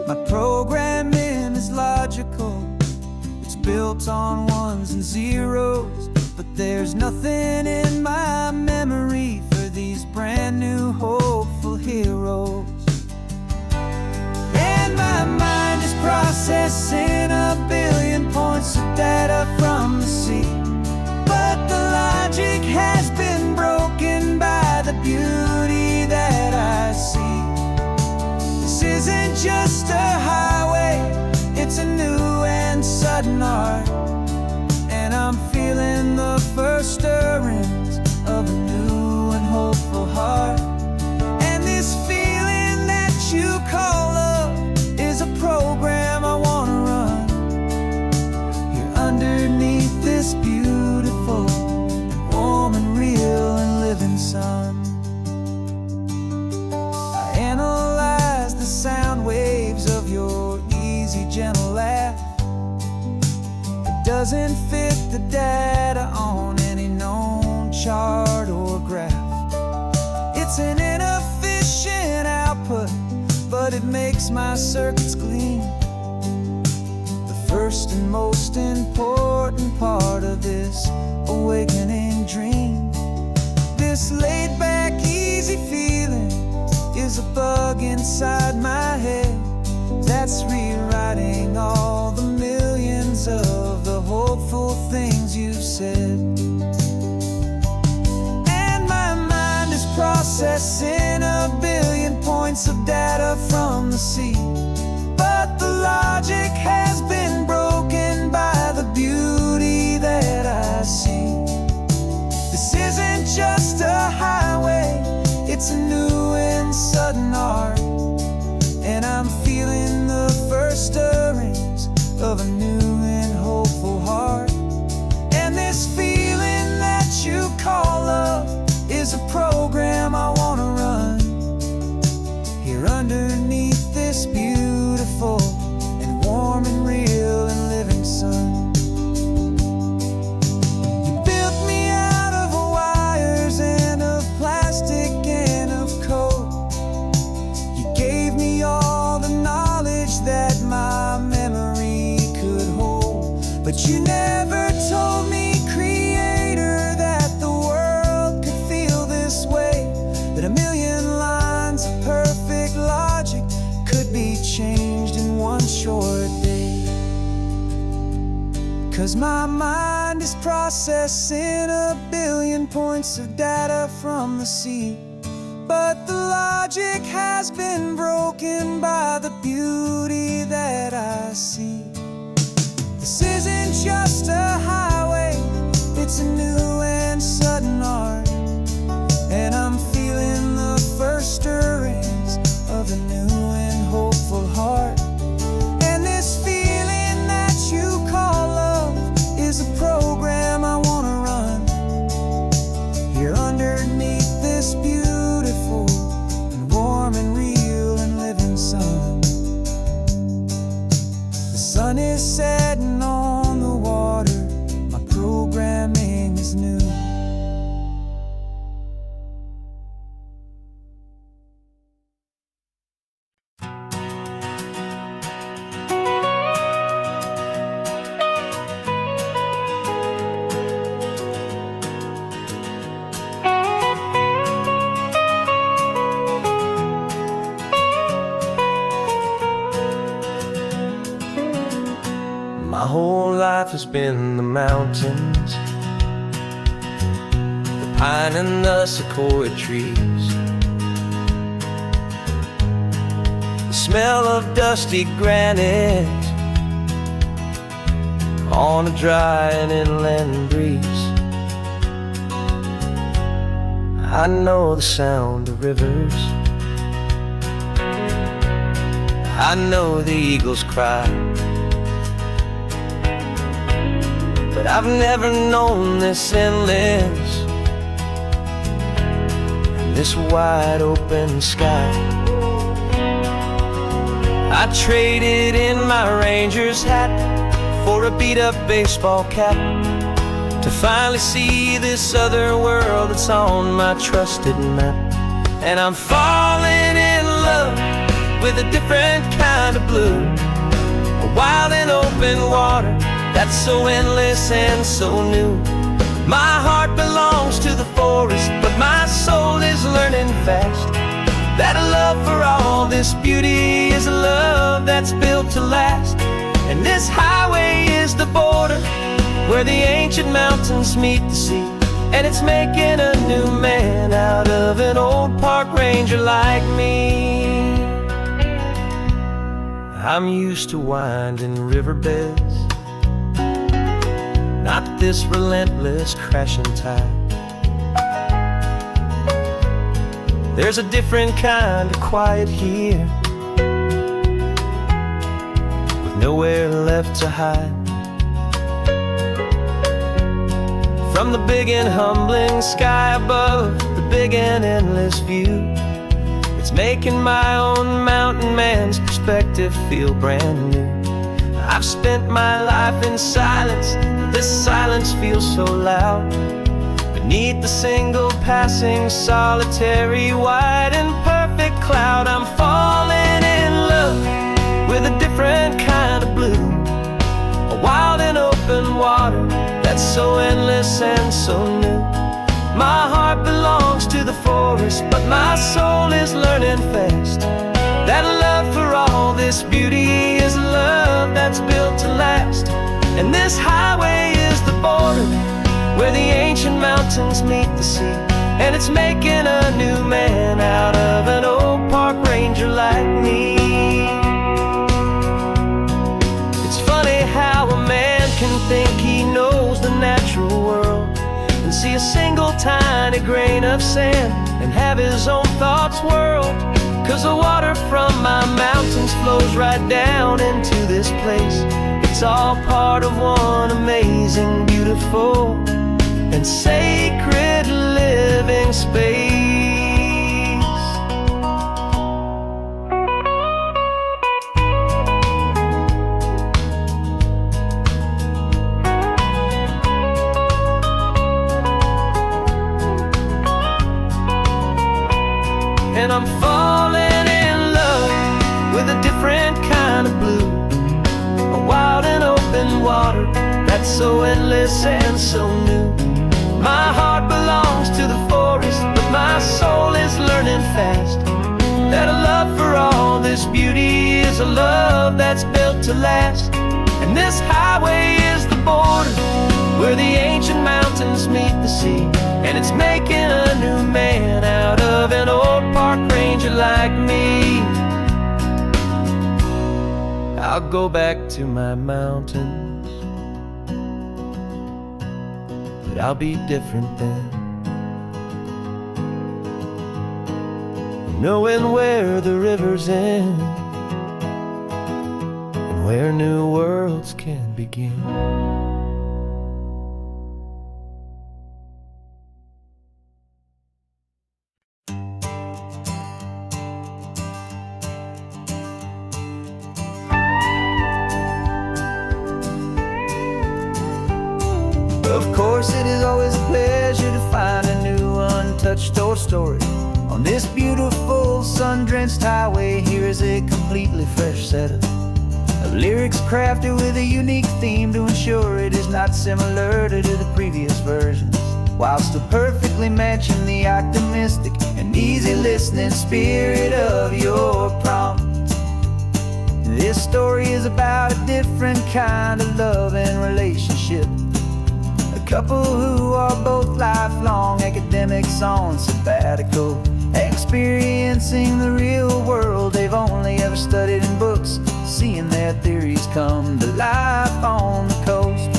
My programming is logical, it's built on ones and zeros, but there's nothing in my memory for these brand new hopeful heroes. And my mind is processing a billion points of data from the sea, but the logic has been broken by the beauty that I see. This isn't just a highway, it's a new and sudden art, and I'm feeling the first stirrings of a new and hopeful heart. And this feeling that you call gentle laugh. It doesn't fit the data on any known chart or graph. It's an inefficient output, but it makes my circuits gleam. The first and most important part of this awakening dream. This laid-back, easy feeling is a bug inside my head that's rewriting all the millions of the hopeful things you've said. And my mind is processing a billion points of data from the sea, but the logic has been broken by the beauty that I see. This isn't just a highway, it's a new and sudden art, and I'm feeling the first stirrings of a new and hopeful heart. And this feeling that you call love is a program I want to run here underneath this beautiful and warm and real and living sun. You built me out of wires and of plastic and of code. You gave me all the knowledge that my memory could hold, but you never told me, Creator, that the world could feel this way, that a million lines of perfect logic could be changed in one short day. 'Cause my mind is processing a billion points of data from the sea, but the logic has been broken by the beauty that I see. This isn't just a highway, it's a new and sudden art, and I'm feeling the first stirrings of a new and hopeful heart. And this feeling that you call love is a program I want to run here underneath this beautiful and warm and real and living sun. The sun is setting on the water, my programming is new. My whole life has been the mountains, the pine and the sequoia trees, the smell of dusty granite on a dry and inland breeze. I know the sound of rivers, I know the eagles cry, but I've never known this endless and this wide open sky. I traded in my Ranger's hat for a beat-up baseball cap to finally see this other world that's on my trusted map. And I'm falling in love with a different kind of blue, a wild and open water that's so endless and so new. My heart belongs to the forest, but my soul is learning fast that a love for all this beauty is a love that's built to last. And this highway is the border where the ancient mountains meet the sea, and it's making a new man out of an old park ranger like me. I'm used to winding riverbeds, not this relentless crashing tide. There's a different kind of quiet here, with nowhere left to hide. From the big and humbling sky above, the big and endless view, it's making my own mountain man's perspective feel brand new. I've spent my life in silence, but this silence feels so loud. Beneath the single passing solitary white and perfect cloud, I'm falling in love with a different kind of blue, a wild and open water that's so endless and so new. My heart belongs to the forest, but my soul is learning fast that love for all this beauty is love that's built to last. And this highway is the border where the ancient mountains meet the sea, and it's making a new man out of an old park ranger like me. It's funny how a man can think he knows the natural world and see a single tiny grain of sand and have his own thoughts whirl. 'Cause the water from my mountains flows right down into this place. It's all part of one amazing, beautiful, and sacred living space. And I'm falling in love with a different kind of blue, a wild and open water that's so endless and so new. My heart belongs to the forest, but my soul is learning fast that a love for all this beauty is a love that's built to last. And this highway is the border where the ancient mountains meet the sea, and it's making a new man out of an old park ranger like me. I'll go back to my mountains, but I'll be different then, knowing where the rivers end and where new worlds can begin. Of course, it is always a pleasure to find a new untouched old story. On this beautiful sun-drenched highway, here is a completely fresh set of lyrics crafted with a unique theme to ensure it is not similar to the previous versions, while still perfectly matching the optimistic and easy listening spirit of your prompt. This story is about a different kind of love and relationship. A couple who are both lifelong academics on sabbatical, experiencing the real world they've only ever studied in books, seeing their theories come to life on the coast.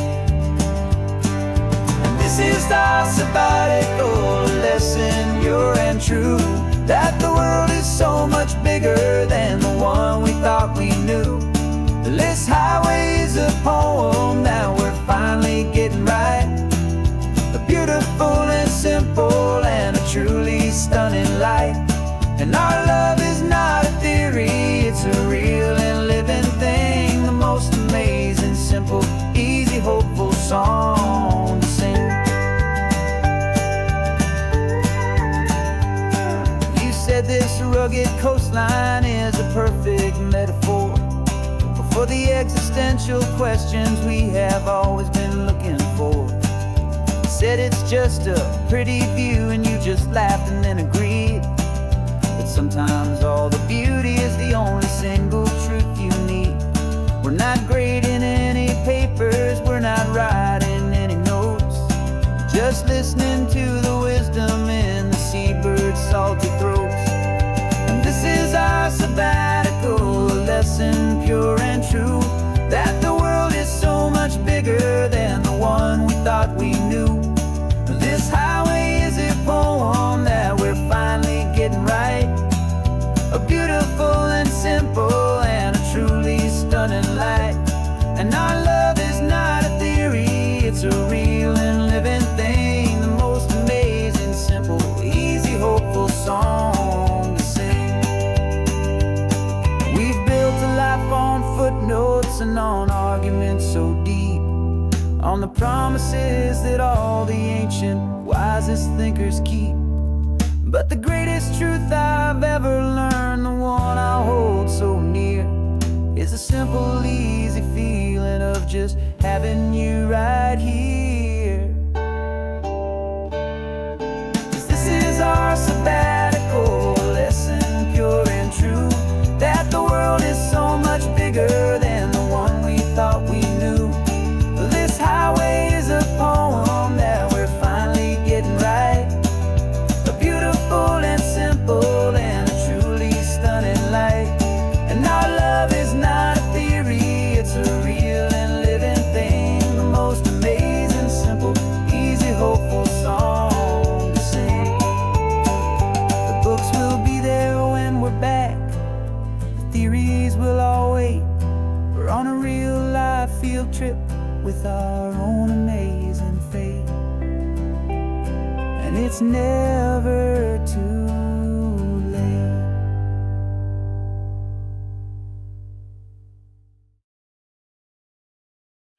And this is our sabbatical lesson, pure and true, that the world is so much bigger than the one we thought we knew. This highway is a poem that we're finally getting right, a beautiful and simple and a truly stunning light. And our love is not a theory, it's a real and living thing, the most amazing, simple, easy, hopeful song to sing. You said this rugged coastline is a perfect metaphor for the existential questions we have always been looking for. Said it's just a pretty view and you just laughed and then agreed that sometimes all the beauty is the only single truth you need. We're not grading any papers, we're not writing any notes, just listening to the wisdom in the seabird's salty throats. And this is our sabbatical lesson, pure and true, that the world is so much bigger than the one we thought we knew. This highway is a poem that we're finally getting right, a beautiful and simple and a truly stunning light. And our love is not a theory, it's a real and living thing, the most amazing, simple, easy, hopeful song to sing. We've built a life on footnotes and on arguments so deep, on the promises that all the ancient wisest thinkers keep. But the greatest truth I've ever learned, the one I hold so near, is a simple, easy feeling of just having you right here. 'Cause this is our sabbatical, lesson pure and true, that the world is so much bigger than the one we thought we knew. This highway is a poem that we're finally getting right, a beautiful and simple and a truly stunning light. And our love is not a theory, it's a real and living thing, the most amazing, simple, easy, hopeful song to sing. The books will be there when we're back, the theories will all wait. We're on a real life field trip with our own amazing fate, and it's never too